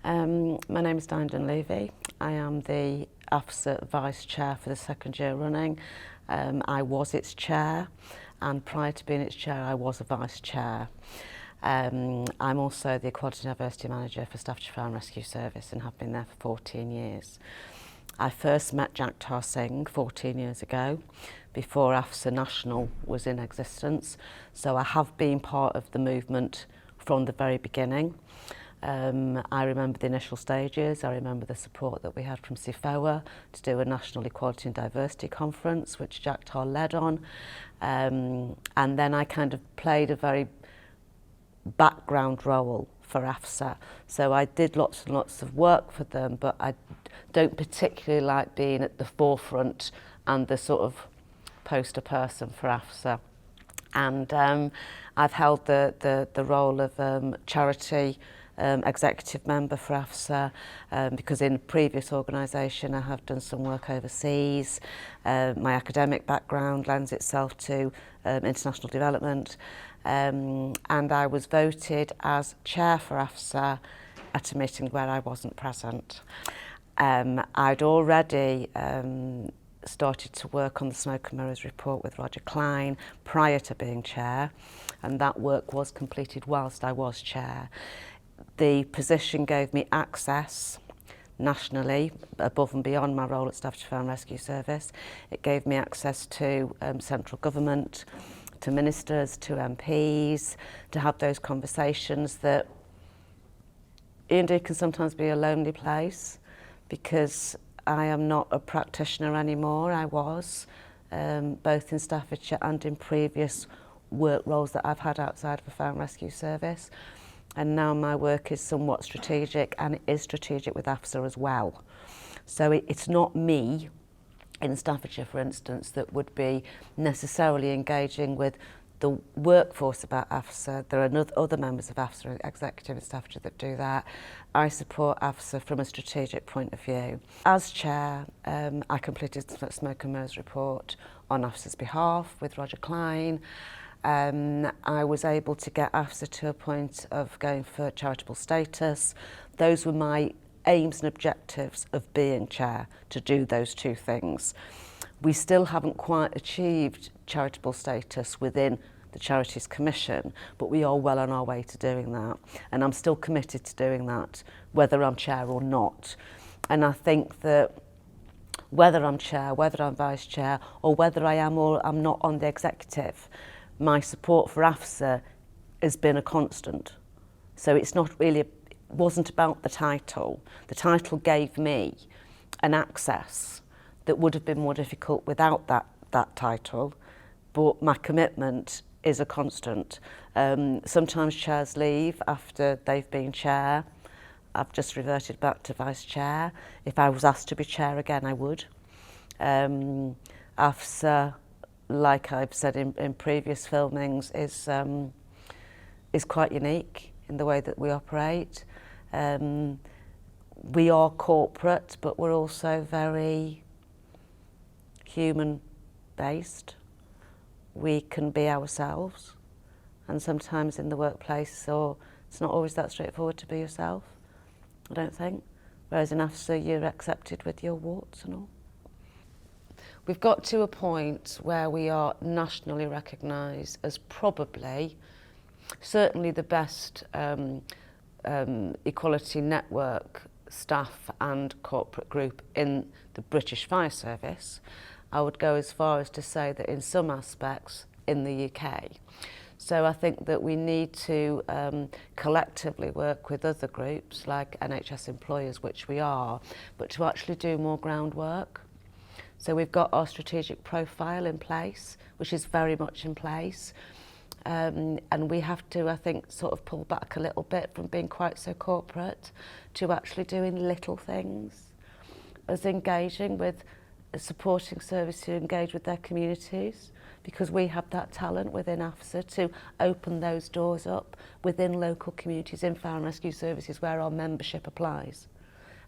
My name is Diane Dunlevey. I am the AFSA Vice Chair for the second year running. I was its chair, and prior to being its chair I was a Vice Chair. I'm also the Equality and Diversity Manager for Staffordshire Fire and Rescue Service and have been there for 14 years. I first met Jagtar Singh 14 years ago, before AFSA National was in existence, so I have been part of the movement from the very beginning. I remember the initial stages. I remember the support that we had from CIFOA to do a National Equality and Diversity Conference, which Jagtar led on. And then I kind of played a very background role for AFSA. So I did lots and lots of work for them, but I don't particularly like being at the forefront and the sort of poster person for AFSA. And I've held the role of charity executive member for AFSA because in a previous organisation I have done some work overseas. My academic background lends itself to international development, and I was voted as chair for AFSA at a meeting where I wasn't present. I'd already started to work on the Smoke and Mirrors report with Roger Klein prior to being chair, and that work was completed whilst I was chair. The position gave me access nationally, above and beyond my role at Staffordshire Fire and Rescue Service. It gave me access to central government, to ministers, to MPs, to have those conversations that indeed can sometimes be a lonely place, because I am not a practitioner anymore. I was, both in Staffordshire and in previous work roles that I've had outside of the Fire and Rescue Service. And now my work is somewhat strategic, and it is strategic with AFSA as well. So it's not me in Staffordshire, for instance, that would be necessarily engaging with the workforce about AFSA. There are other members of AFSA executive in Staffordshire that do that. I support AFSA from a strategic point of view. As chair, I completed the Smoke and Mirrors report on AFSA's behalf with Roger Klein. I was able to get AFSA to a point of going for charitable status. Those were my aims and objectives of being chair, to do those two things. We still haven't quite achieved charitable status within the Charities Commission, but we are well on our way to doing that. And I'm still committed to doing that, whether I'm chair or not. And I think that whether I'm chair, whether I'm vice chair, or whether I am or I'm not on the executive, my support for AFSA has been a constant. So it's not really, it wasn't about the title. The title gave me an access that would have been more difficult without that title, but my commitment is a constant. Sometimes chairs leave after they've been chair. I've just reverted back to vice chair. If I was asked to be chair again, I would. AFSA, like I've said in previous filmings, is quite unique in the way that we operate. We are corporate, but we're also very human-based. We can be ourselves, and sometimes in the workplace, it's not always that straightforward to be yourself, I don't think. Whereas in AFSA, you're accepted with your warts and all. We've got to a point where we are nationally recognised as probably, certainly the best equality network staff and corporate group in the British Fire Service. I would go as far as to say that in some aspects in the UK. So I think that we need to collectively work with other groups like NHS employers, which we are, but to actually do more groundwork. So we've got our strategic profile in place, which is very much in place. And we have to, I think, sort of pull back a little bit from being quite so corporate to actually doing little things, as engaging with supporting services who engage with their communities, because we have that talent within AFSA to open those doors up within local communities in fire and rescue services where our membership applies.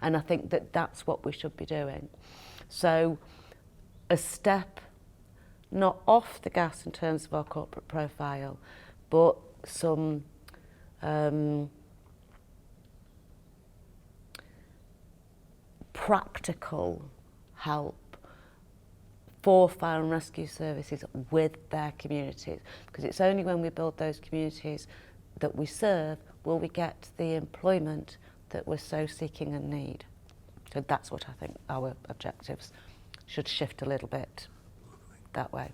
And I think that that's what we should be doing. So a step not off the gas in terms of our corporate profile, but some practical help for fire and rescue services with their communities, because it's only when we build those communities that we serve will we get the employment that we're so seeking and need. So that's what I think our objectives should shift a little bit that way.